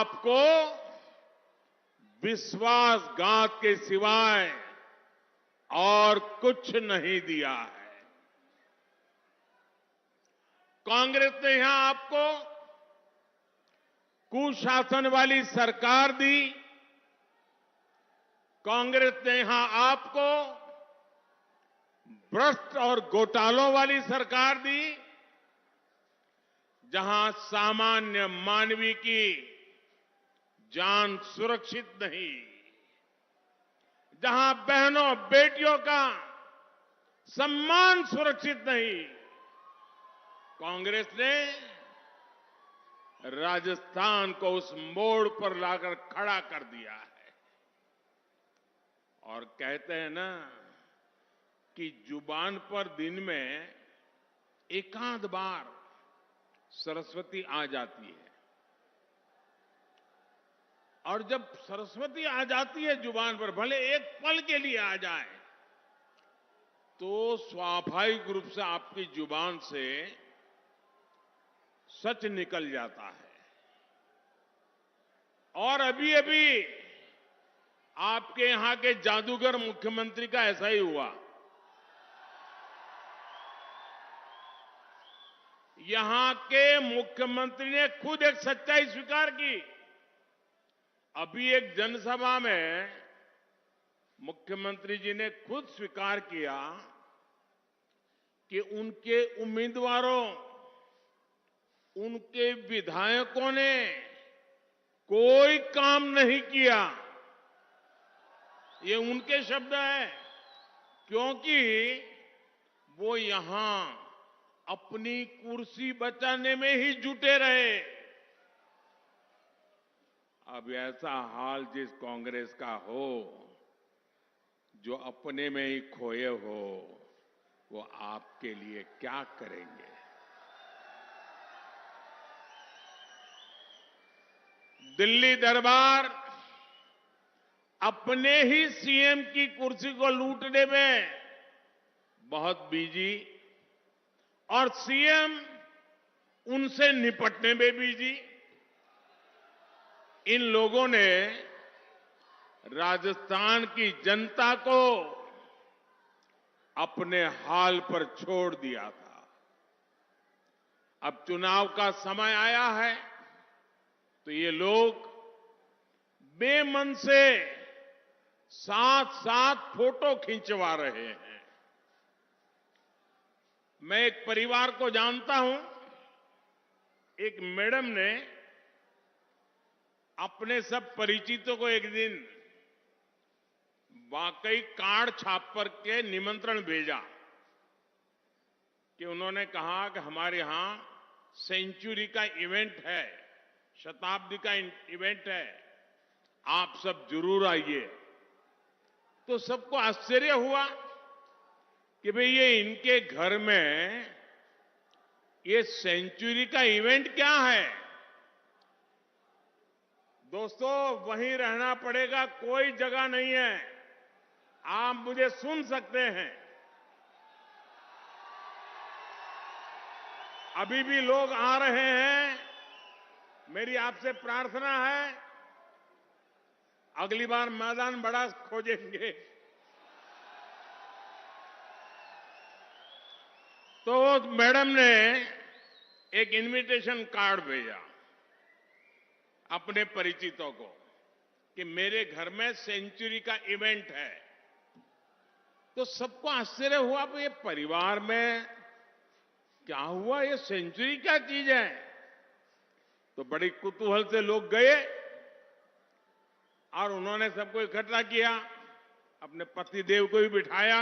आपको विश्वासघात के सिवाय और कुछ नहीं दिया है। कांग्रेस ने यहां आपको कुशासन वाली सरकार दी। कांग्रेस ने यहां आपको भ्रष्ट और घोटालों वाली सरकार दी, जहां सामान्य मानवी की जान सुरक्षित नहीं, जहां बहनों बेटियों का सम्मान सुरक्षित नहीं। कांग्रेस ने राजस्थान को उस मोड़ पर लाकर खड़ा कर दिया है। और कहते हैं ना कि जुबान पर दिन में एकाध बार सरस्वती आ जाती है, और जब सरस्वती आ जाती है जुबान पर, भले एक पल के लिए आ जाए, तो स्वाभाविक रूप से आपकी जुबान से सच निकल जाता है। और अभी अभी आपके यहां के जादूगर मुख्यमंत्री का ऐसा ही हुआ। यहां के मुख्यमंत्री ने खुद एक सच्चाई स्वीकार की। अभी एक जनसभा में मुख्यमंत्री जी ने खुद स्वीकार किया कि उनके उम्मीदवारों, उनके विधायकों ने कोई काम नहीं किया। ये उनके शब्द हैं, क्योंकि वो यहां अपनी कुर्सी बचाने में ही जुटे रहे। अब ऐसा हाल जिस कांग्रेस का हो, जो अपने में ही खोए हो, वो आपके लिए क्या करेंगे? दिल्ली दरबार अपने ही सीएम की कुर्सी को लूटने में बहुत बिजी, और सीएम उनसे निपटने में बिजी। इन लोगों ने राजस्थान की जनता को अपने हाल पर छोड़ दिया था। अब चुनाव का समय आया है, तो ये लोग बेमन से साथ साथ फोटो खिंचवा रहे हैं। मैं एक परिवार को जानता हूं। एक मैडम ने अपने सब परिचितों को एक दिन वाकई कार्ड छाप पर के निमंत्रण भेजा कि उन्होंने कहा कि हमारे यहां सेंचुरी का इवेंट है, शताब्दी का इवेंट है, आप सब जरूर आइए। तो सबको आश्चर्य हुआ कि भाई ये इनके घर में ये सेंचुरी का इवेंट क्या है। दोस्तों, वहीं रहना पड़ेगा, कोई जगह नहीं है। आप मुझे सुन सकते हैं। अभी भी लोग आ रहे हैं। मेरी आपसे प्रार्थना है, अगली बार मैदान बड़ा खोजेंगे तो मैडम ने एक इनविटेशन कार्ड भेजा अपने परिचितों को कि मेरे घर में सेंचुरी का इवेंट है। तो सबको आश्चर्य हुआ कि ये परिवार में क्या हुआ, ये सेंचुरी क्या चीज है। तो बड़ी कुतूहल से लोग गए और उन्होंने सबको इकट्ठा किया, अपने पतिदेव को भी बिठाया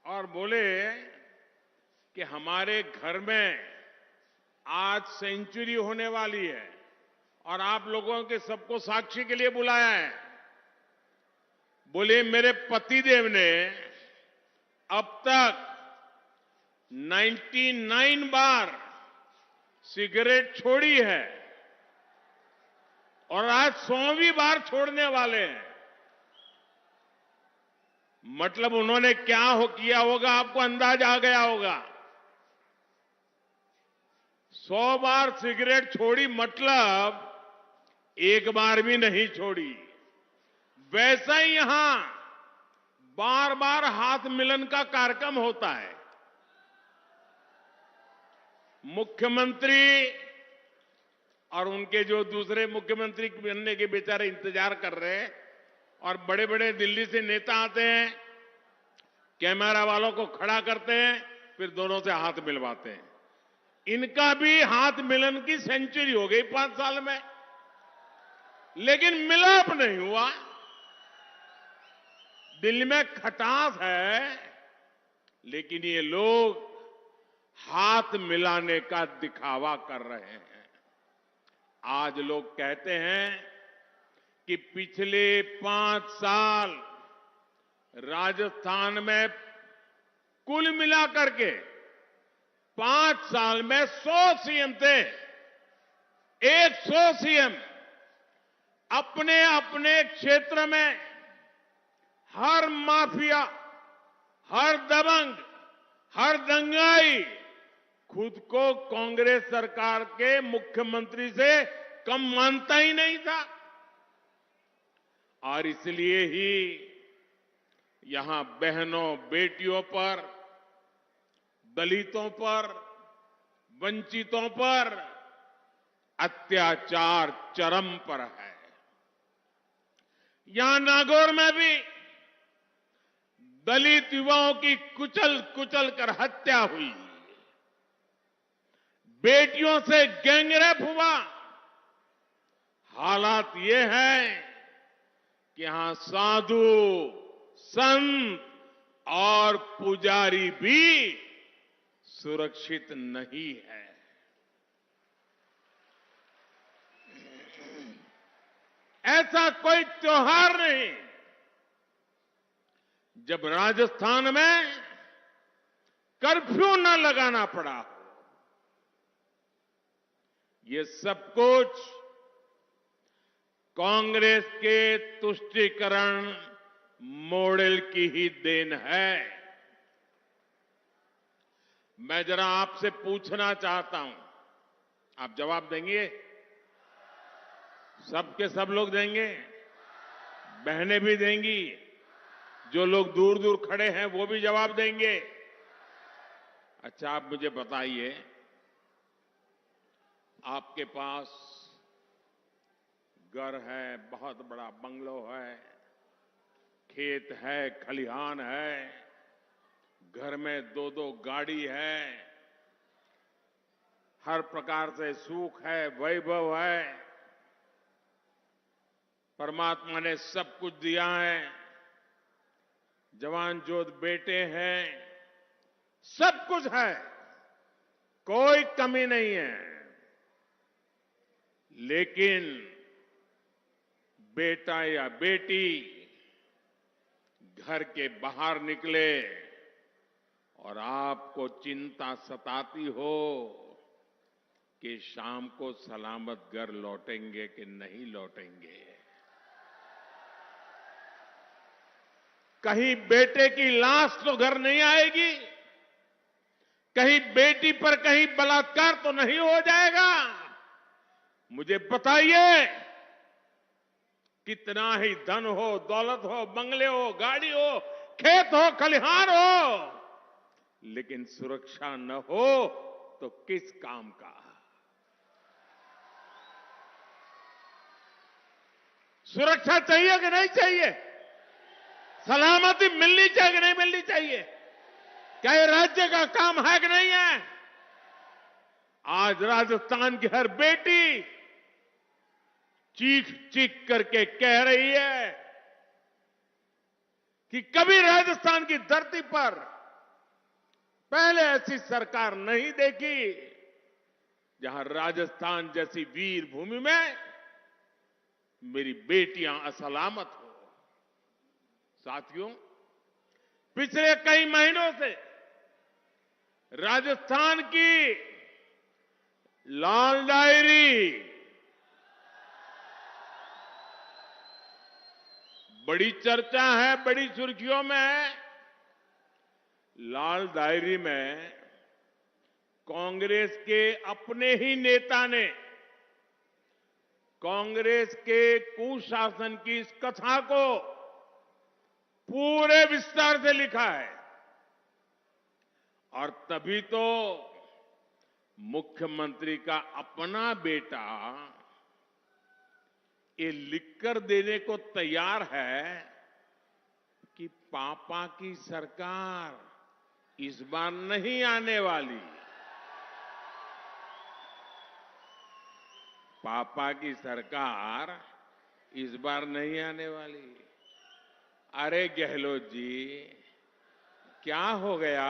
और बोले कि हमारे घर में आज सेंचुरी होने वाली है और आप लोगों के सबको साक्षी के लिए बुलाया है। बोले मेरे पतिदेव ने अब तक 99 बार सिगरेट छोड़ी है और आज 100वीं बार छोड़ने वाले हैं। मतलब उन्होंने क्या किया होगा, आपको अंदाजा आ गया होगा। 100 बार सिगरेट छोड़ी मतलब एक बार भी नहीं छोड़ी। वैसा ही यहां बार बार हाथ मिलन का कार्यक्रम होता है। मुख्यमंत्री और उनके जो दूसरे मुख्यमंत्री बनने के बेचारे इंतजार कर रहे हैं, और बड़े बड़े दिल्ली से नेता आते हैं, कैमरा वालों को खड़ा करते हैं, फिर दोनों से हाथ मिलवाते हैं। इनका भी हाथ मिलन की सेंचुरी हो गई 5 साल में, लेकिन मिलाप नहीं हुआ। दिल्ली में खटास है, लेकिन ये लोग हाथ मिलाने का दिखावा कर रहे हैं। आज लोग कहते हैं कि पिछले 5 साल राजस्थान में कुल मिलाकर के 5 साल में 100 सीएम थे। 100 सीएम अपने अपने क्षेत्र में हर माफिया, हर दबंग, हर दंगाई खुद को कांग्रेस सरकार के मुख्यमंत्री से कम मानता ही नहीं था। और इसलिए ही यहां बहनों बेटियों पर, दलितों पर, वंचितों पर अत्याचार चरम पर है। यहां नागौर में भी दलित युवाओं की कुचल कुचल कर हत्या हुई, बेटियों से गैंगरेप हुआ। हालात ये है कि यहां साधु, संत और पुजारी भी सुरक्षित नहीं है। ऐसा कोई त्योहार नहीं जब राजस्थान में कर्फ्यू न लगाना पड़ा। ये सब कुछ कांग्रेस के तुष्टीकरण मॉडल की ही देन है। मैं जरा आपसे पूछना चाहता हूं, आप जवाब देंगे? सबके सब लोग देंगे? बहनें भी देंगी? जो लोग दूर दूर खड़े हैं वो भी जवाब देंगे? अच्छा, आप मुझे बताइए, आपके पास घर है, बहुत बड़ा बंगलो है, खेत है, खलिहान है, घर में 2-2 गाड़ी है, हर प्रकार से सुख है, वैभव है, परमात्मा ने सब कुछ दिया है, जवान जोध बेटे हैं, सब कुछ है, कोई कमी नहीं है। लेकिन बेटा या बेटी घर के बाहर निकले और आपको चिंता सताती हो कि शाम को सलामत घर लौटेंगे कि नहीं लौटेंगे। कहीं बेटे की लाश तो घर नहीं आएगी, कहीं बेटी पर कहीं बलात्कार तो नहीं हो जाएगा। मुझे बताइए, कितना ही धन हो, दौलत हो, बंगले हो, गाड़ी हो, खेत हो, खलिहान हो, लेकिन सुरक्षा न हो तो किस काम का? सुरक्षा चाहिए कि नहीं चाहिए? सलामती मिलनी चाहिए कि नहीं मिलनी चाहिए? क्या ये राज्य का काम है कि नहीं है? आज राजस्थान की हर बेटी चीख चीख करके कह रही है कि कभी राजस्थान की धरती पर पहले ऐसी सरकार नहीं देखी जहां राजस्थान जैसी वीर भूमि में मेरी बेटियां असलामत हो। साथियों, पिछले कई महीनों से राजस्थान की लाल डायरी बड़ी चर्चा है, बड़ी सुर्खियों में है। लाल डायरी में कांग्रेस के अपने ही नेता ने कांग्रेस के कुशासन की इस कथा को पूरे विस्तार से लिखा है और तभी तो मुख्यमंत्री का अपना बेटा ये लिखकर देने को तैयार है कि पापा की सरकार इस बार नहीं आने वाली। पापा की सरकार इस बार नहीं आने वाली। अरे गहलोत जी, क्या हो गया?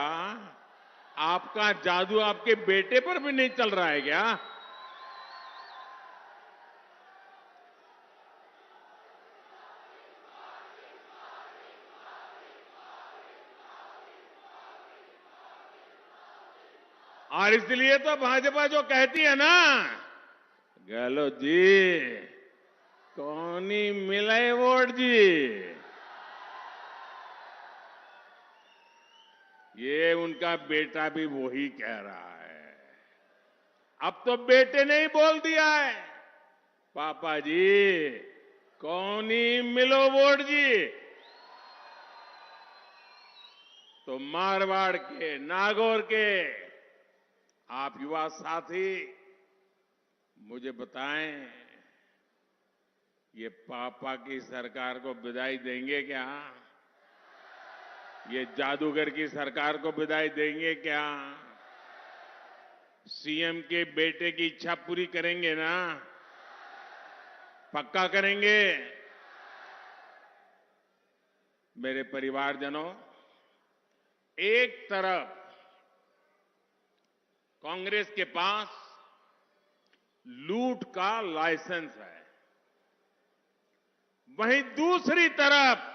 आपका जादू आपके बेटे पर भी नहीं चल रहा है क्या? और इसलिए तो भाजपा जो कहती है ना, गहलोत जी कौन ही मिले वोट जी, ये उनका बेटा भी वही कह रहा है। अब तो बेटे ने ही बोल दिया है, पापा जी कौन ही मिलो वोट जी। तो मारवाड़ के, नागौर के आप युवा साथी मुझे बताएं, ये पापा की सरकार को विदाई देंगे क्या? ये जादूगर की सरकार को विदाई देंगे क्या? सीएम के बेटे की इच्छा पूरी करेंगे ना? पक्का करेंगे? मेरे परिवारजनों, एक तरफ कांग्रेस के पास लूट का लाइसेंस है, वहीं दूसरी तरफ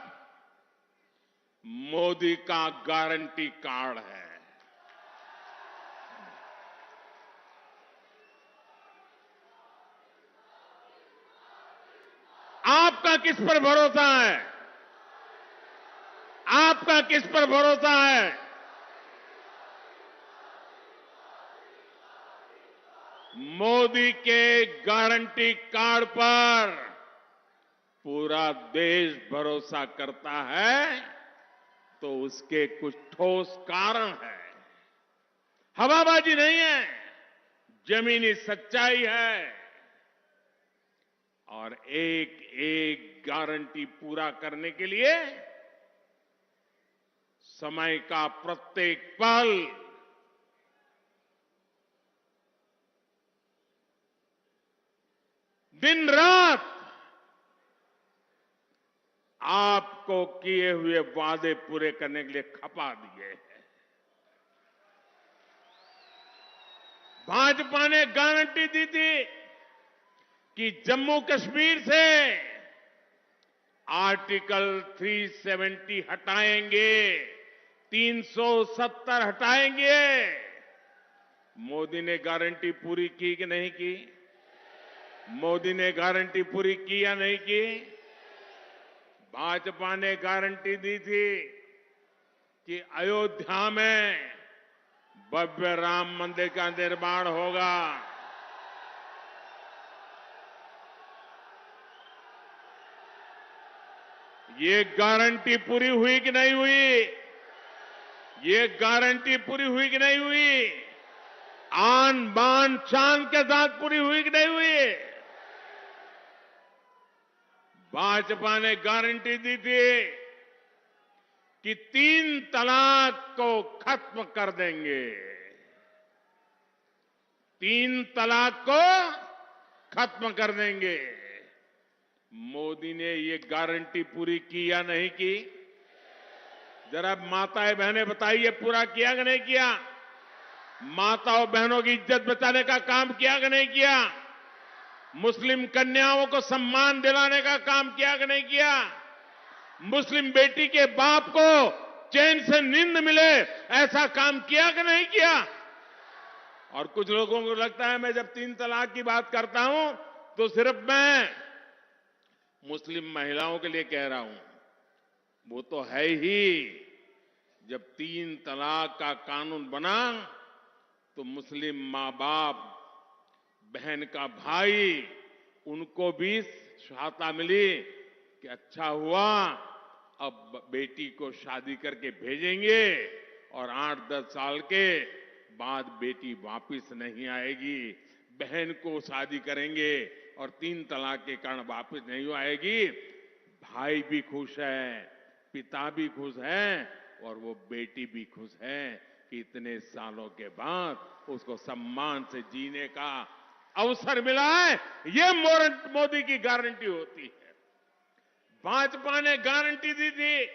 मोदी का गारंटी कार्ड है। आपका किस पर भरोसा है? आपका किस पर भरोसा है? मोदी के गारंटी कार्ड पर पूरा देश भरोसा करता है, तो उसके कुछ ठोस कारण है। हवाबाजी नहीं है, जमीनी सच्चाई है। और एक एक गारंटी पूरा करने के लिए समय का प्रत्येक पल दिन रात आपको किए हुए वादे पूरे करने के लिए खपा दिए हैं। भाजपा ने गारंटी दी थी कि जम्मू कश्मीर से आर्टिकल 370 हटाएंगे, 370 हटाएंगे। मोदी ने गारंटी पूरी की कि नहीं की? मोदी ने गारंटी पूरी की या नहीं की? भाजपा ने गारंटी दी थी कि अयोध्या में भव्य राम मंदिर का निर्माण होगा। ये गारंटी पूरी हुई कि नहीं हुई? ये गारंटी पूरी हुई कि नहीं हुई? आन बान शान के साथ पूरी हुई कि नहीं हुई? भाजपा ने गारंटी दी थी कि 3 तलाक को खत्म कर देंगे। 3 तलाक को खत्म कर देंगे। मोदी ने ये गारंटी पूरी की या नहीं की? जरा माताएं बहनें बताइए, पूरा किया कि नहीं किया? माताओं बहनों की इज्जत बचाने का काम किया कि नहीं किया? मुस्लिम कन्याओं को सम्मान दिलाने का काम किया कि नहीं किया? मुस्लिम बेटी के बाप को चैन से नींद मिले, ऐसा काम किया कि नहीं किया? और कुछ लोगों को लगता है मैं जब 3 तलाक की बात करता हूं तो सिर्फ मैं मुस्लिम महिलाओं के लिए कह रहा हूं। वो तो है ही। जब 3 तलाक का कानून बना तो मुस्लिम मां बाप, बहन का भाई, उनको भी सहायता मिली कि अच्छा हुआ, अब बेटी को शादी करके भेजेंगे और 8-10 साल के बाद बेटी वापस नहीं आएगी, बहन को शादी करेंगे और 3 तलाक के कारण वापस नहीं आएगी। भाई भी खुश है, पिता भी खुश है और वो बेटी भी खुश है कि इतने सालों के बाद उसको सम्मान से जीने का अवसर मिला है। ये मोदी की गारंटी होती है। भाजपा ने गारंटी दी थी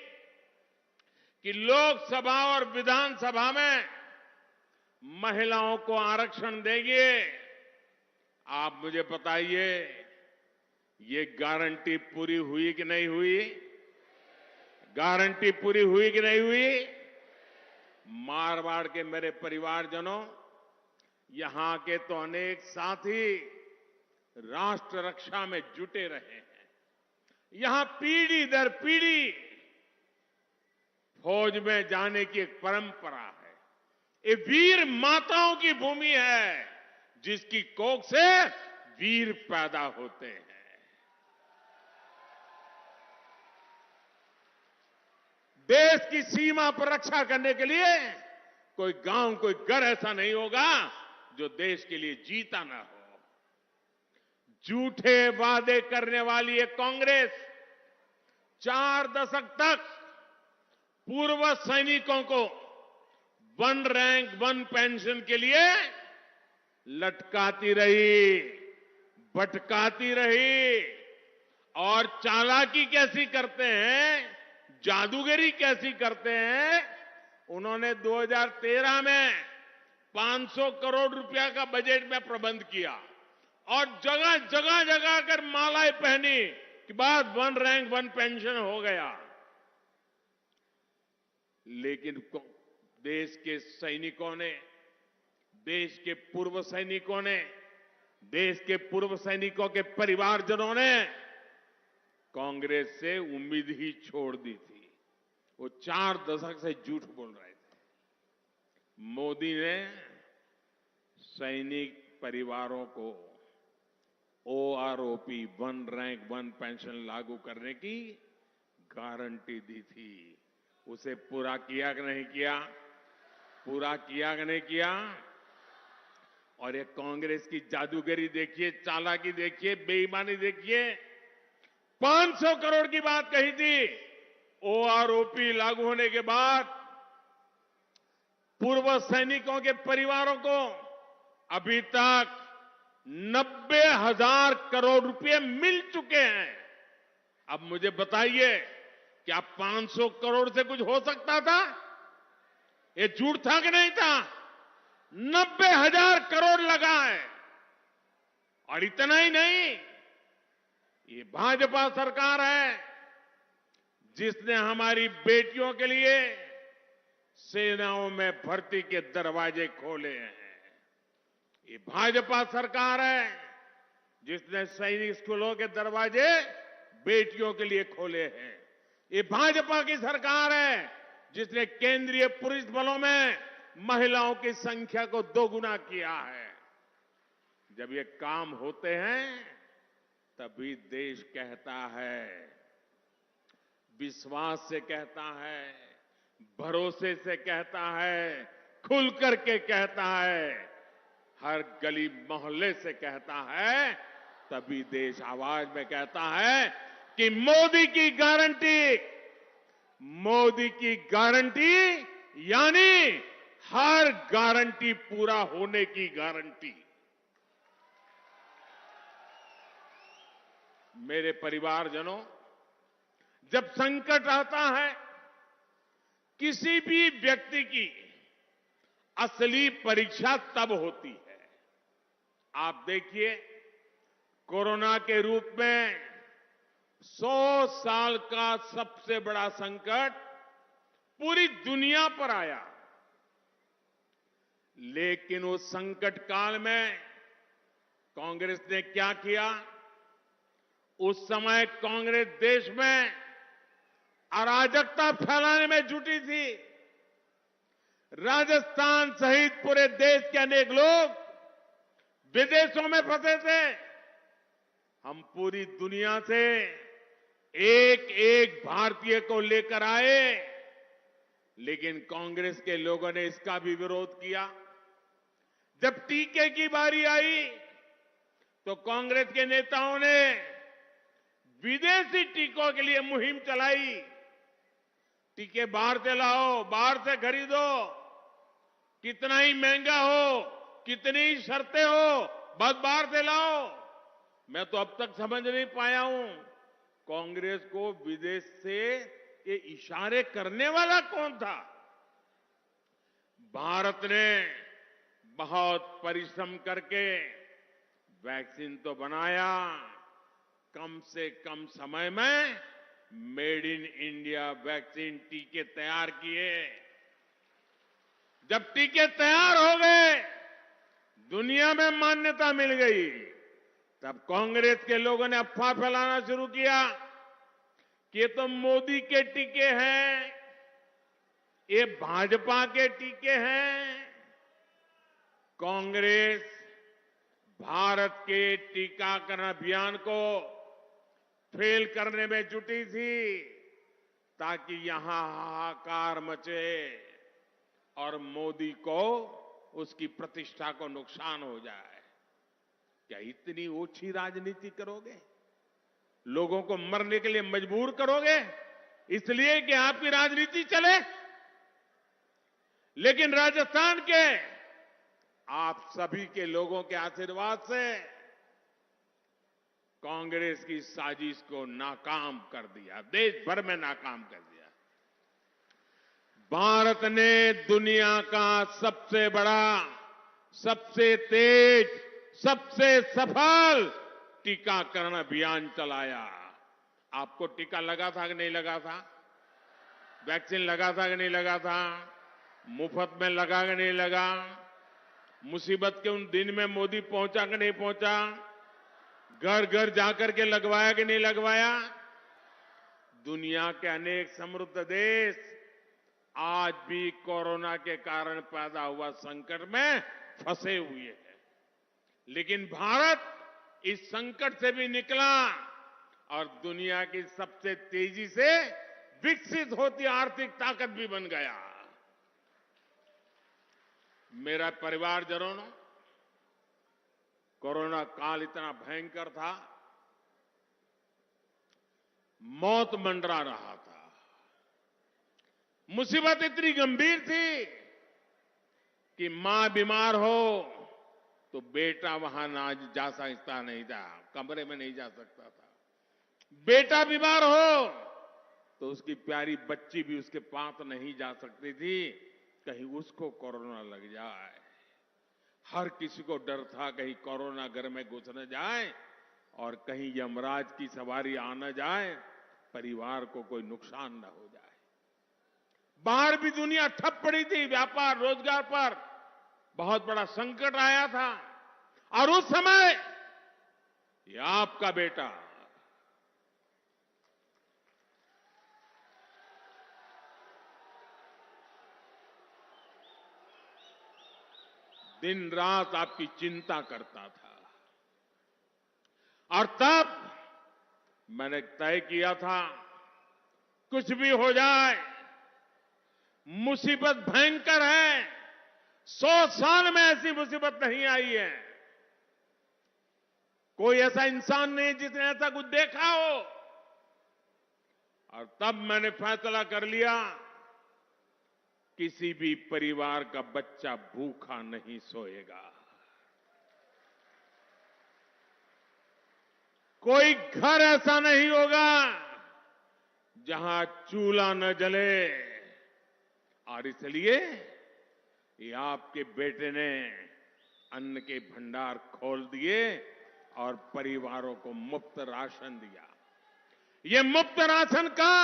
कि लोकसभा और विधानसभा में महिलाओं को आरक्षण देंगे। आप मुझे बताइए, ये गारंटी पूरी हुई कि नहीं हुई? गारंटी पूरी हुई कि नहीं हुई? मारवाड़ के मेरे परिवारजनों, यहां के तो अनेक साथी राष्ट्र रक्षा में जुटे रहे हैं। यहां पीढ़ी दर पीढ़ी फौज में जाने की एक परंपरा है। ये वीर माताओं की भूमि है, जिसकी कोख से वीर पैदा होते हैं। देश की सीमा पर रक्षा करने के लिए कोई गांव, कोई घर ऐसा नहीं होगा जो देश के लिए जीता ना हो। झूठे वादे करने वाली ये कांग्रेस 4 दशक तक पूर्व सैनिकों को 1 रैंक 1 पेंशन के लिए लटकाती रही, भटकाती रही। और चालाकी कैसी करते हैं, जादूगरी कैसी करते हैं। उन्होंने 2013 में 500 करोड़ रुपया का बजट में प्रबंध किया और जगह जगह जगह कर मालाएं पहनी कि बाद 1 रैंक 1 पेंशन हो गया। लेकिन देश के सैनिकों ने, देश के पूर्व सैनिकों ने, देश के पूर्व सैनिकों के परिवारजनों ने कांग्रेस से उम्मीद ही छोड़ दी थी। वो 4 दशक से झूठ बोल रहे थे। मोदी ने सैनिक परिवारों को ओआरओपी 1 रैंक 1 पेंशन लागू करने की गारंटी दी थी। उसे पूरा किया कि नहीं किया? पूरा किया कि नहीं किया? और ये कांग्रेस की जादूगरी देखिए, चालाकी देखिए, बेईमानी देखिए। 500 करोड़ की बात कही थी। ओआरओपी लागू होने के बाद पूर्व सैनिकों के परिवारों को अभी तक 90,000 करोड़ रुपए मिल चुके हैं। अब मुझे बताइए, क्या 500 करोड़ से कुछ हो सकता था? ये झूठ था कि नहीं था? 90,000 करोड़ लगा है। और इतना ही नहीं, ये भाजपा सरकार है जिसने हमारी बेटियों के लिए सेनाओं में भर्ती के दरवाजे खोले हैं। ये भाजपा सरकार है जिसने सैनिक स्कूलों के दरवाजे बेटियों के लिए खोले हैं। ये भाजपा की सरकार है जिसने केंद्रीय पुलिस बलों में महिलाओं की संख्या को 2 गुना किया है। जब ये काम होते हैं तभी देश कहता है, विश्वास से कहता है, भरोसे से कहता है, खुल करके कहता है, हर गली मोहल्ले से कहता है, तभी देश आवाज में कहता है कि मोदी की गारंटी, मोदी की गारंटी यानी हर गारंटी पूरा होने की गारंटी। मेरे परिवारजनों, जब संकट आता है, किसी भी व्यक्ति की असली परीक्षा तब होती है। आप देखिए, कोरोना के रूप में 100 साल का सबसे बड़ा संकट पूरी दुनिया पर आया। लेकिन उस संकट काल में कांग्रेस ने क्या किया? उस समय कांग्रेस देश में अराजकता फैलाने में जुटी थी। राजस्थान सहित पूरे देश के अनेक लोग विदेशों में फंसे थे। हम पूरी दुनिया से एक एक भारतीय को लेकर आए, लेकिन कांग्रेस के लोगों ने इसका भी विरोध किया। जब टीके की बारी आई तो कांग्रेस के नेताओं ने विदेशी टीकों के लिए मुहिम चलाई। टीके बाहर से लाओ, बाहर से खरीदो, कितना ही महंगा हो, कितनी ही शर्तें हो, बस बाहर से लाओ। मैं तो अब तक समझ नहीं पाया हूं कांग्रेस को विदेश से ये इशारे करने वाला कौन था। भारत ने बहुत परिश्रम करके वैक्सीन तो बनाया, कम से कम समय में मेड इन इंडिया वैक्सीन टीके तैयार किए। जब टीके तैयार हो गए, दुनिया में मान्यता मिल गई, तब कांग्रेस के लोगों ने अफवाह फैलाना शुरू किया कि ये तो मोदी के टीके हैं, ये भाजपा के टीके हैं। कांग्रेस भारत के टीकाकरण अभियान को फेल करने में जुटी थी ताकि यहां हाहाकार मचे और मोदी को उसकी प्रतिष्ठा को नुकसान हो जाए। क्या इतनी ओछी राजनीति करोगे? लोगों को मरने के लिए मजबूर करोगे इसलिए कि आपकी राजनीति चले? लेकिन राजस्थान के आप सभी के लोगों के आशीर्वाद से कांग्रेस की साजिश को नाकाम कर दिया, देश भर में नाकाम कर दिया। भारत ने दुनिया का सबसे बड़ा, सबसे तेज, सबसे सफल टीकाकरण अभियान चलाया। आपको टीका लगा था कि नहीं लगा था? वैक्सीन लगा था कि नहीं लगा था? मुफ्त में लगा कि नहीं लगा? मुसीबत के उन दिन में मोदी पहुंचा कि नहीं पहुंचा? घर घर जाकर के लगवाया कि नहीं लगवाया? दुनिया के अनेक समृद्ध देश आज भी कोरोना के कारण पैदा हुआ संकट में फंसे हुए हैं, लेकिन भारत इस संकट से भी निकला और दुनिया की सबसे तेजी से विकसित होती आर्थिक ताकत भी बन गया। मेरा परिवारजनों, कोरोना काल इतना भयंकर था, मौत मंडरा रहा था, मुसीबत इतनी गंभीर थी कि मां बीमार हो तो बेटा वहां ना जा सकता नहीं था, कमरे में नहीं जा सकता था। बेटा बीमार हो तो उसकी प्यारी बच्ची भी उसके पास नहीं जा सकती थी, कहीं उसको कोरोना लग जाए। हर किसी को डर था कहीं कोरोना घर में घुस न जाए और कहीं यमराज की सवारी आ न जाए, परिवार को कोई नुकसान न हो जाए। बाहर भी दुनिया ठप पड़ी थी, व्यापार रोजगार पर बहुत बड़ा संकट आया था और उस समय ये आपका बेटा दिन रात आपकी चिंता करता था और तब मैंने तय किया था कुछ भी हो जाए, मुसीबत भयंकर है, 100 साल में ऐसी मुसीबत नहीं आई है, कोई ऐसा इंसान नहीं जिसने ऐसा कुछ देखा हो। और तब मैंने फैसला कर लिया किसी भी परिवार का बच्चा भूखा नहीं सोएगा, कोई घर ऐसा नहीं होगा जहां चूल्हा न जले। और इसलिए ये आपके बेटे ने अन्न के भंडार खोल दिए और परिवारों को मुफ्त राशन दिया। ये मुफ्त राशन का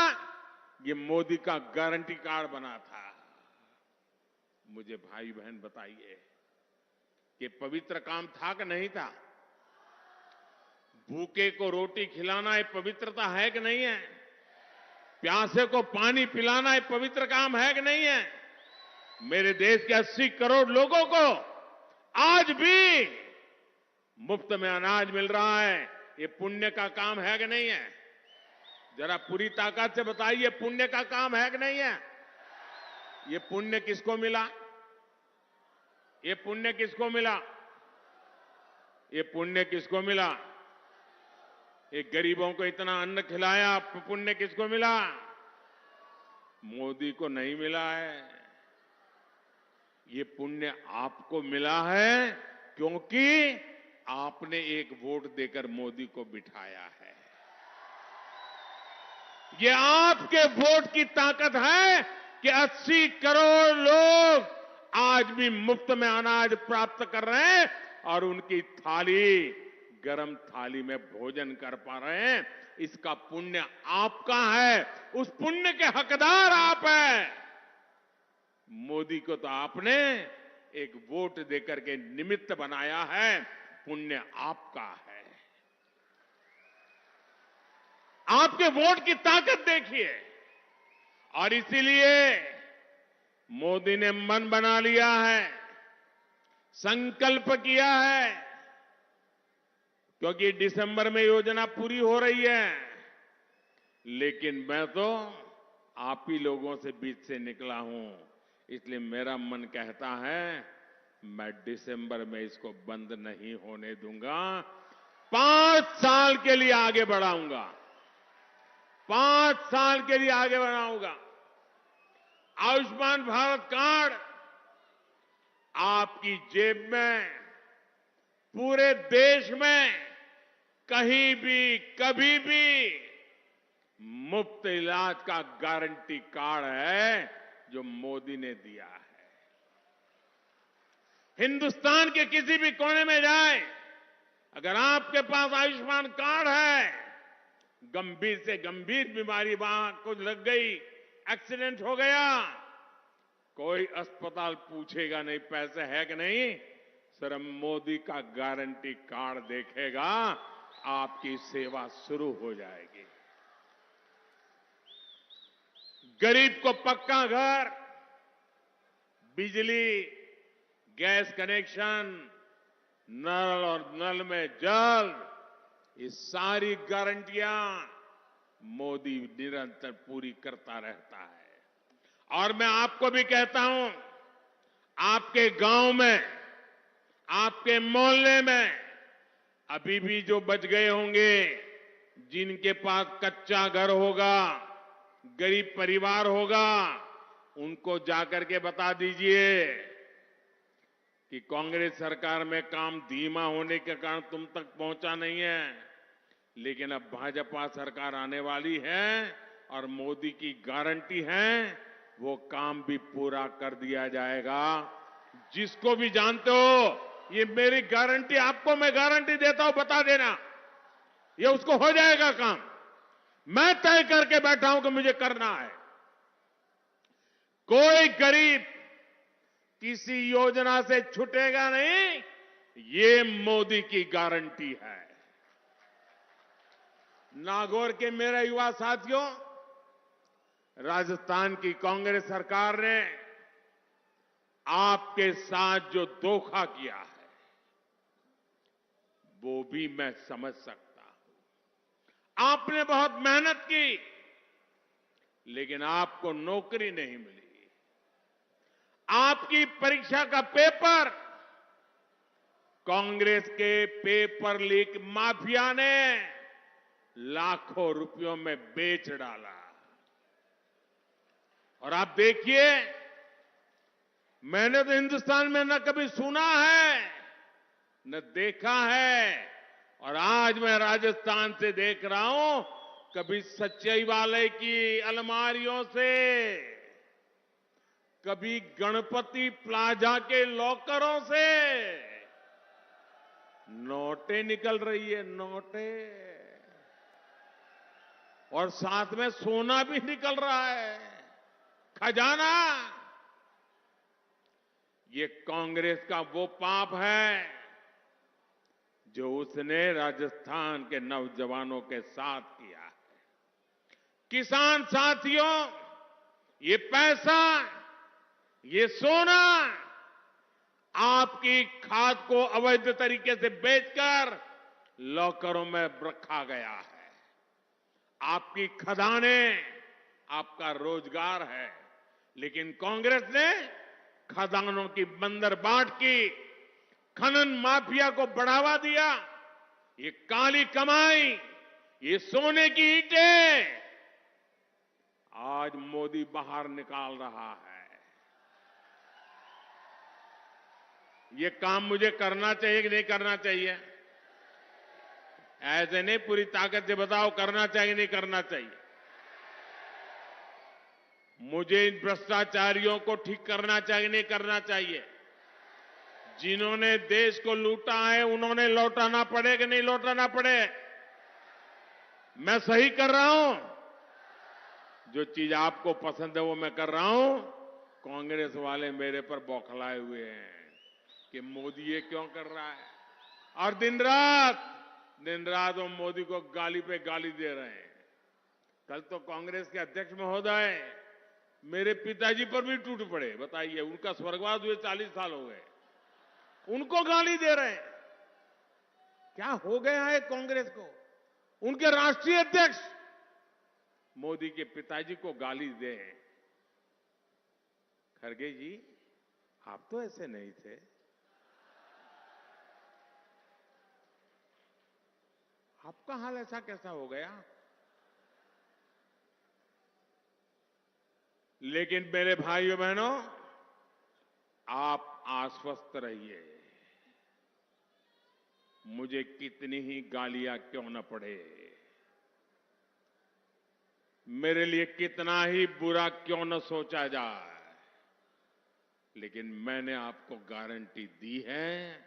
ये मोदी का गारंटी कार्ड बना था। मुझे भाई बहन बताइए कि पवित्र काम था कि नहीं था? भूखे को रोटी खिलाना ये पवित्रता है कि नहीं है? प्यासे को पानी पिलाना ये पवित्र काम है कि नहीं है? मेरे देश के 80 करोड़ लोगों को आज भी मुफ्त में अनाज मिल रहा है, ये पुण्य का काम है कि नहीं है? जरा पूरी ताकत से बताइए, पुण्य का काम है कि नहीं है? ये पुण्य किसको मिला? ये पुण्य किसको मिला? ये पुण्य किसको मिला? ये गरीबों को इतना अन्न खिलाया, पुण्य किसको मिला? मोदी को नहीं मिला है। ये पुण्य आपको मिला है क्योंकि आपने एक वोट देकर मोदी को बिठाया है। ये आपके वोट की ताकत है कि 80 करोड़ लोग आज भी मुफ्त में अनाज प्राप्त कर रहे हैं और उनकी थाली, गरम थाली में भोजन कर पा रहे हैं। इसका पुण्य आपका है, उस पुण्य के हकदार आप हैं। मोदी को तो आपने एक वोट देकर के निमित्त बनाया है, पुण्य आपका है। आपके वोट की ताकत देखिए। और इसीलिए मोदी ने मन बना लिया है, संकल्प किया है, क्योंकि दिसंबर में योजना पूरी हो रही है। लेकिन मैं तो आप ही लोगों से बीच से निकला हूं, इसलिए मेरा मन कहता है मैं दिसंबर में इसको बंद नहीं होने दूंगा। 5 साल के लिए आगे बढ़ाऊंगा, 5 साल के लिए आगे बढ़ाऊंगा। आयुष्मान भारत कार्ड आपकी जेब में, पूरे देश में कहीं भी कभी भी मुफ्त इलाज का गारंटी कार्ड है जो मोदी ने दिया है। हिंदुस्तान के किसी भी कोने में जाए, अगर आपके पास आयुष्मान कार्ड है, गंभीर से गंभीर बीमारी वहां कुछ लग गई, एक्सीडेंट हो गया, कोई अस्पताल पूछेगा नहीं पैसे है कि नहीं, सिर्फ मोदी का गारंटी कार्ड देखेगा, आपकी सेवा शुरू हो जाएगी। गरीब को पक्का घर, बिजली, गैस कनेक्शन, नल और नल में जल, ये सारी गारंटियां मोदी निरंतर पूरी करता रहता है। और मैं आपको भी कहता हूं, आपके गांव में, आपके मोहल्ले में अभी भी जो बच गए होंगे, जिनके पास कच्चा घर होगा, गरीब परिवार होगा, उनको जाकर के बता दीजिए कि कांग्रेस सरकार में काम धीमा होने के कारण तुम तक पहुंचा नहीं है, लेकिन अब भाजपा सरकार आने वाली है और मोदी की गारंटी है, वो काम भी पूरा कर दिया जाएगा। जिसको भी जानते हो, ये मेरी गारंटी, आपको मैं गारंटी देता हूं, बता देना, ये उसको हो जाएगा काम। मैं तय करके बैठा हूं कि मुझे करना है। कोई गरीब किसी योजना से छूटेगा नहीं, ये मोदी की गारंटी है। नागौर के मेरे युवा साथियों, राजस्थान की कांग्रेस सरकार ने आपके साथ जो धोखा किया है, वो भी मैं समझ सकता हूं। आपने बहुत मेहनत की, लेकिन आपको नौकरी नहीं मिली। आपकी परीक्षा का पेपर कांग्रेस के पेपर लीक माफिया ने लाखों रुपयों में बेच डाला। और आप देखिए, मैंने तो हिंदुस्तान में न कभी सुना है न देखा है, और आज मैं राजस्थान से देख रहा हूं, कभी सचिवालय की अलमारियों से, कभी गणपति प्लाजा के लॉकरों से नोटें निकल रही है, नोटें, और साथ में सोना भी निकल रहा है, खजाना। ये कांग्रेस का वो पाप है जो उसने राजस्थान के नौजवानों के साथ किया है। किसान साथियों, ये पैसा, ये सोना आपकी खाद को अवैध तरीके से बेचकर लॉकरों में रखा गया है। आपकी खदानें आपका रोजगार है, लेकिन कांग्रेस ने खदानों की बंदरबाट की, खनन माफिया को बढ़ावा दिया। ये काली कमाई, ये सोने की ईंटें आज मोदी बाहर निकाल रहा है। ये काम मुझे करना चाहिए कि नहीं करना चाहिए? ऐसे नहीं, पूरी ताकत से बताओ करना चाहिए नहीं करना चाहिए? मुझे इन भ्रष्टाचारियों को ठीक करना चाहिए नहीं करना चाहिए? जिन्होंने देश को लूटा है उन्होंने लौटाना पड़े कि नहीं लौटाना पड़े? मैं सही कर रहा हूं? जो चीज आपको पसंद है वो मैं कर रहा हूं। कांग्रेस वाले मेरे पर बौखलाए हुए हैं कि मोदी ये क्यों कर रहा है, और दिन रात वो मोदी को गाली पे गाली दे रहे हैं। कल तो कांग्रेस के अध्यक्ष महोदय मेरे पिताजी पर भी टूट पड़े। बताइए, उनका स्वर्गवास हुए 40 साल हो गए, उनको गाली दे रहे हैं। क्या हो गया है कांग्रेस को? उनके राष्ट्रीय अध्यक्ष मोदी के पिताजी को गाली दे। खड़गे जी, आप तो ऐसे नहीं थे। आपका हाल ऐसा कैसा हो गया? लेकिन मेरे भाइयों बहनों, आप आश्वस्त रहिए, मुझे कितनी ही गालियां क्यों न पड़े, मेरे लिए कितना ही बुरा क्यों न सोचा जाए, लेकिन मैंने आपको गारंटी दी है,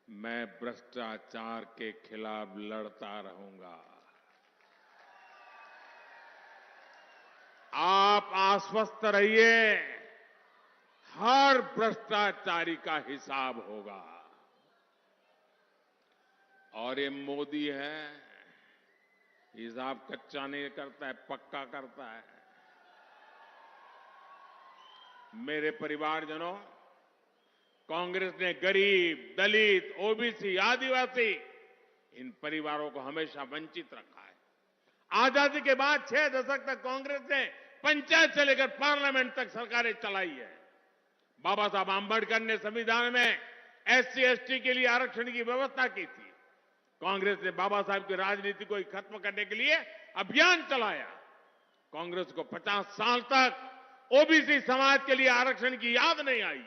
मैं भ्रष्टाचार के खिलाफ लड़ता रहूंगा। आप आश्वस्त रहिए, हर भ्रष्टाचारी का हिसाब होगा। और ये मोदी है, हिसाब कच्चा नहीं करता है, पक्का करता है। मेरे परिवारजनों, कांग्रेस ने गरीब, दलित, ओबीसी, आदिवासी इन परिवारों को हमेशा वंचित रखा है। आजादी के बाद 6 दशक तक कांग्रेस ने पंचायत से लेकर पार्लियामेंट तक सरकारें चलाई है। बाबा साहब आंबेडकर ने संविधान में SC ST के लिए आरक्षण की व्यवस्था की थी। कांग्रेस ने बाबा साहब की राजनीति को खत्म करने के लिए अभियान चलाया। कांग्रेस को 50 साल तक ओबीसी समाज के लिए आरक्षण की याद नहीं आई।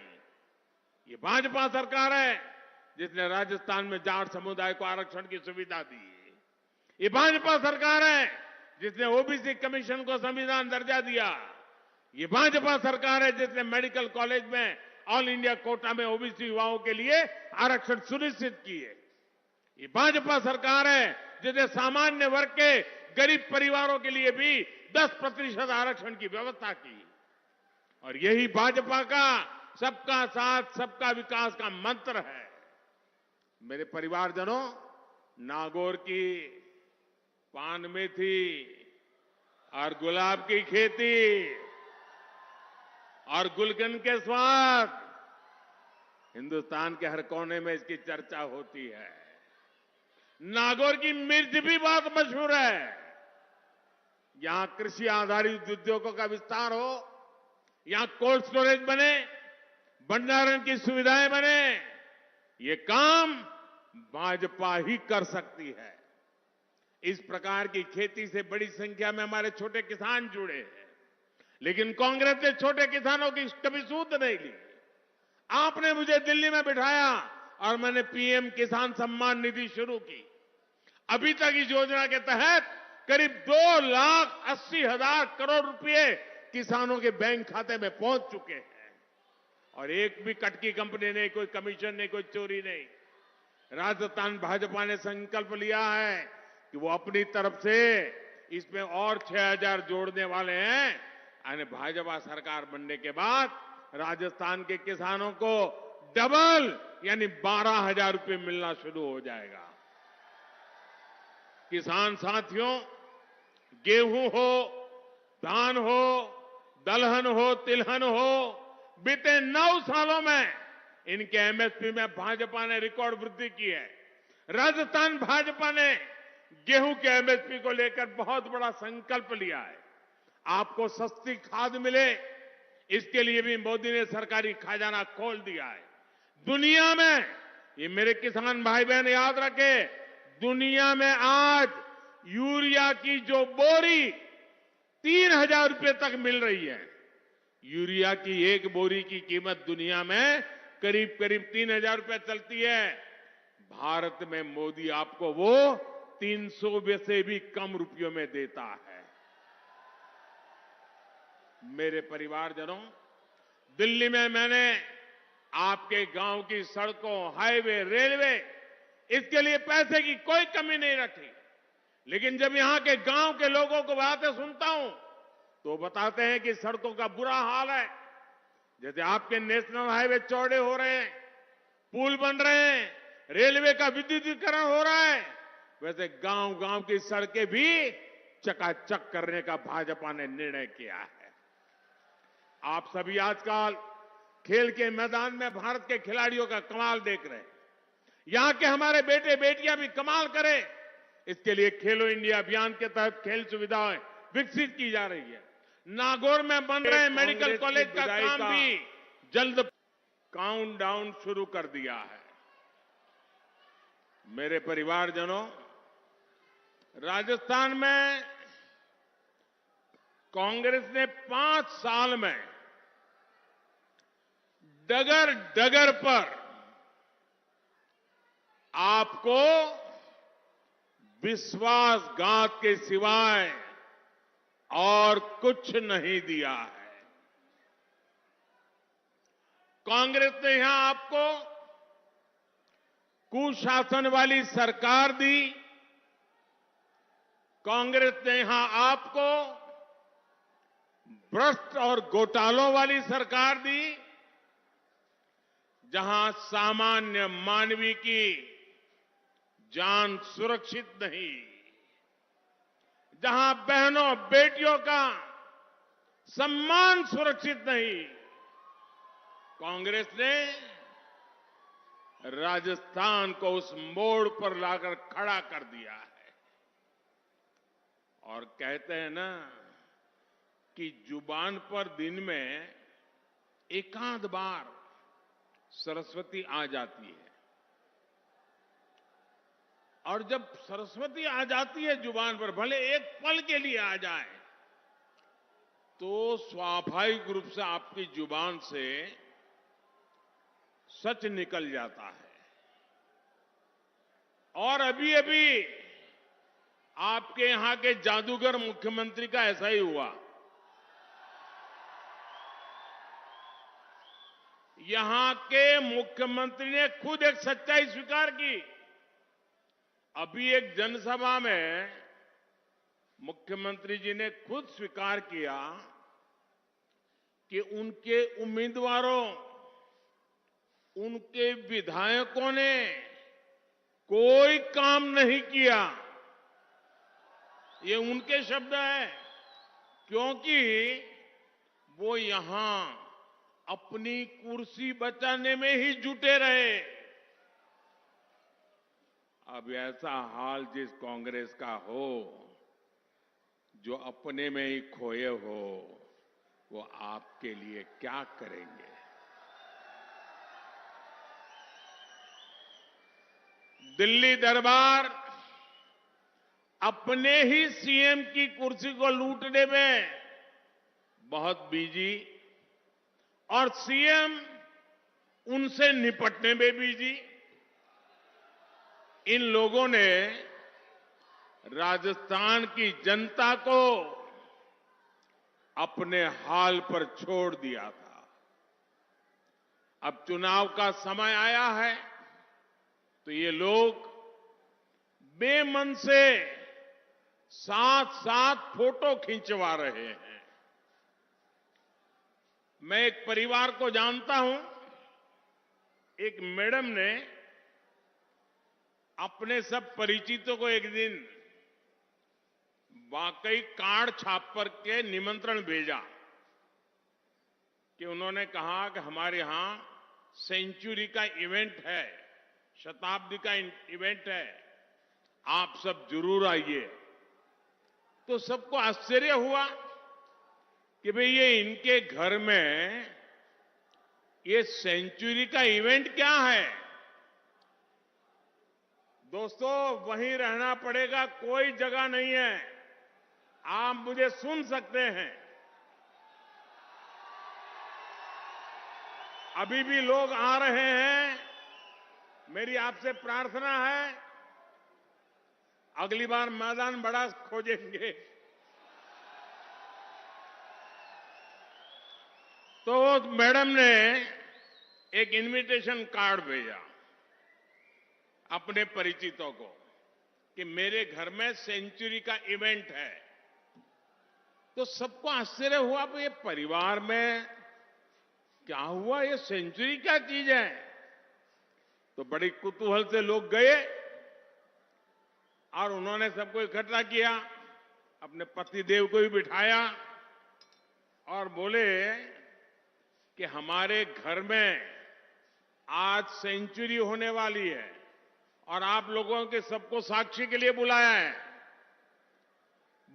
ये भाजपा सरकार है जिसने राजस्थान में जाट समुदाय को आरक्षण की सुविधा दी। ये भाजपा सरकार है जिसने ओबीसी कमीशन को संविधान दर्जा दिया। ये भाजपा सरकार है जिसने मेडिकल कॉलेज में ऑल इंडिया कोटा में ओबीसी युवाओं के लिए आरक्षण सुनिश्चित किए। ये भाजपा सरकार है जिसने सामान्य वर्ग के गरीब परिवारों के लिए भी 10% आरक्षण की व्यवस्था की। और यही भाजपा का सबका साथ सबका विकास का मंत्र है। मेरे परिवारजनों, नागौर की पान मेथी और गुलाब की खेती और गुलकंद के स्वाद, हिंदुस्तान के हर कोने में इसकी चर्चा होती है। नागौर की मिर्च भी बहुत मशहूर है। यहां कृषि आधारित उद्योगों का विस्तार हो, यहां कोल्ड स्टोरेज बने, भंडारण की सुविधाएं बने, ये काम भाजपा ही कर सकती है। इस प्रकार की खेती से बड़ी संख्या में हमारे छोटे किसान जुड़े हैं, लेकिन कांग्रेस ने छोटे किसानों की कभी सूद नहीं ली। आपने मुझे दिल्ली में बिठाया और मैंने पीएम किसान सम्मान निधि शुरू की। अभी तक इस योजना के तहत करीब 2,80,000 करोड़ रुपए किसानों के बैंक खाते में पहुंच चुके हैं। और एक भी कटकी कंपनी नहीं, कोई कमीशन नहीं, कोई चोरी नहीं। राजस्थान भाजपा ने संकल्प लिया है कि वो अपनी तरफ से इसमें और 6,000 जोड़ने वाले हैं। यानी भाजपा सरकार बनने के बाद राजस्थान के किसानों को डबल यानी 12,000 रुपए मिलना शुरू हो जाएगा। किसान साथियों, गेहूं हो, धान हो, दलहन हो, तिलहन हो, बीते 9 सालों में इनके MSP में भाजपा ने रिकॉर्ड वृद्धि की है। राजस्थान भाजपा ने गेहूं के एमएसपी को लेकर बहुत बड़ा संकल्प लिया है। आपको सस्ती खाद मिले, इसके लिए भी मोदी ने सरकारी खजाना खोल दिया है। दुनिया में, ये मेरे किसान भाई बहन याद रखे, दुनिया में आज यूरिया की जो बोरी 3,000 रुपए तक मिल रही है। यूरिया की एक बोरी की कीमत दुनिया में करीब करीब 3,000 रुपए चलती है। भारत में मोदी आपको वो 300 से भी कम रुपयों में देता है। मेरे परिवारजनों, दिल्ली में मैंने आपके गांव की सड़कों, हाईवे, रेलवे, इसके लिए पैसे की कोई कमी नहीं रखी। लेकिन जब यहां के गांव के लोगों को बातें सुनता हूं तो बताते हैं कि सड़कों का बुरा हाल है। जैसे आपके नेशनल हाईवे चौड़े हो रहे हैं, पुल बन रहे हैं, रेलवे का विद्युतीकरण हो रहा है, वैसे गांव गांव की सड़कें भी चकाचक करने का भाजपा ने निर्णय किया है। आप सभी आजकल खेल के मैदान में भारत के खिलाड़ियों का कमाल देख रहे हैं। यहां के हमारे बेटे बेटियां भी कमाल करें, इसके लिए खेलो इंडिया अभियान के तहत खेल सुविधाएं विकसित की जा रही है। नागौर में बन रहे मेडिकल कॉलेज का काम भी जल्द काउंटडाउन शुरू कर दिया है। मेरे परिवारजनों, राजस्थान में कांग्रेस ने 5 साल में डगर डगर पर आपको विश्वासघात के सिवाय और कुछ नहीं दिया है। कांग्रेस ने यहां आपको कुशासन वाली सरकार दी। कांग्रेस ने यहां आपको भ्रष्ट और घोटालों वाली सरकार दी, जहां सामान्य मानवी की जान सुरक्षित नहीं, जहां बहनों बेटियों का सम्मान सुरक्षित नहीं। कांग्रेस ने राजस्थान को उस मोड़ पर लाकर खड़ा कर दिया है। और कहते हैं ना कि जुबान पर दिन में एकाध बार सरस्वती आ जाती है, और जब सरस्वती आ जाती है जुबान पर, भले एक पल के लिए आ जाए, तो स्वाभाविक रूप से आपकी जुबान से सच निकल जाता है। और अभी अभी आपके यहां के जादूगर मुख्यमंत्री का ऐसा ही हुआ। यहां के मुख्यमंत्री ने खुद एक सच्चाई स्वीकार की। अभी एक जनसभा में मुख्यमंत्री जी ने खुद स्वीकार किया कि उनके उम्मीदवारों, उनके विधायकों ने कोई काम नहीं किया। ये उनके शब्द हैं, क्योंकि वो यहां अपनी कुर्सी बचाने में ही जुटे रहे। अब ऐसा हाल जिस कांग्रेस का हो, जो अपने में ही खोए हो, वो आपके लिए क्या करेंगे? दिल्ली दरबार अपने ही सीएम की कुर्सी को लूटने में बहुत बिजी, और सीएम उनसे निपटने में बिजी। इन लोगों ने राजस्थान की जनता को अपने हाल पर छोड़ दिया था। अब चुनाव का समय आया है तो ये लोग बेमन से साथ साथ फोटो खिंचवा रहे हैं। मैं एक परिवार को जानता हूं। एक मैडम ने अपने सब परिचितों को एक दिन वाकई कार्ड छाप पर के निमंत्रण भेजा कि उन्होंने कहा कि हमारे यहां सेंचुरी का इवेंट है, शताब्दी का इवेंट है, आप सब जरूर आइए। तो सबको आश्चर्य हुआ कि भाई ये इनके घर में ये सेंचुरी का इवेंट क्या है। दोस्तों, वहीं रहना पड़ेगा, कोई जगह नहीं है, आप मुझे सुन सकते हैं। अभी भी लोग आ रहे हैं। मेरी आपसे प्रार्थना है, अगली बार मैदान बड़ा खोजेंगे तो मैडम ने एक इनविटेशन कार्ड भेजा अपने परिचितों को कि मेरे घर में सेंचुरी का इवेंट है। तो सबको आश्चर्य हुआ, भाई ये परिवार में क्या हुआ, ये सेंचुरी क्या चीज है। तो बड़ी कुतूहल से लोग गए और उन्होंने सबको इकट्ठा किया, अपने पतिदेव को भी बिठाया और बोले कि हमारे घर में आज सेंचुरी होने वाली है और आप लोगों के सबको साक्षी के लिए बुलाया है।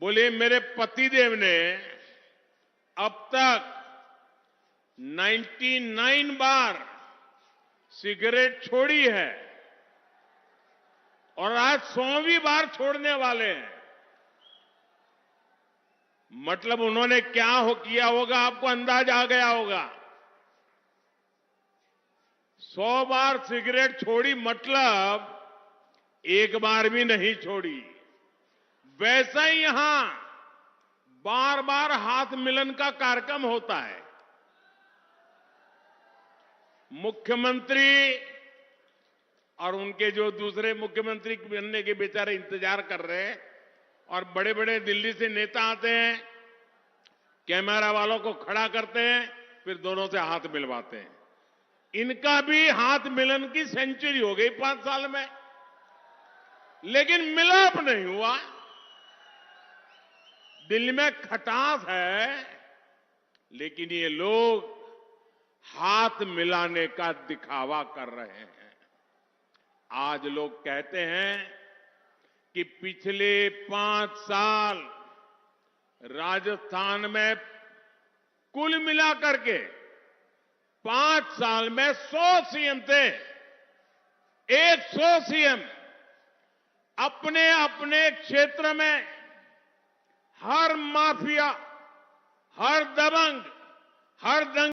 बोले मेरे पतिदेव ने अब तक 99 बार सिगरेट छोड़ी है और आज 100वीं बार छोड़ने वाले हैं। मतलब उन्होंने क्या किया होगा, आपको अंदाज आ गया होगा। 100 बार सिगरेट छोड़ी मतलब एक बार भी नहीं छोड़ी। वैसा ही यहां बार बार हाथ मिलन का कार्यक्रम होता है। मुख्यमंत्री और उनके जो दूसरे मुख्यमंत्री बनने के बेचारे इंतजार कर रहे हैं और बड़े बड़े दिल्ली से नेता आते हैं, कैमरा वालों को खड़ा करते हैं, फिर दोनों से हाथ मिलवाते हैं। इनका भी हाथ मिलन की सेंचुरी हो गई 5 साल में, लेकिन मिलाप नहीं हुआ। दिल्ली में खटास है, लेकिन ये लोग हाथ मिलाने का दिखावा कर रहे हैं। आज लोग कहते हैं कि पिछले 5 साल राजस्थान में कुल मिलाकर के 5 साल में 100 सीएम थे। 100 सीएम अपने अपने क्षेत्र में हर माफिया, हर दबंग, हर दंग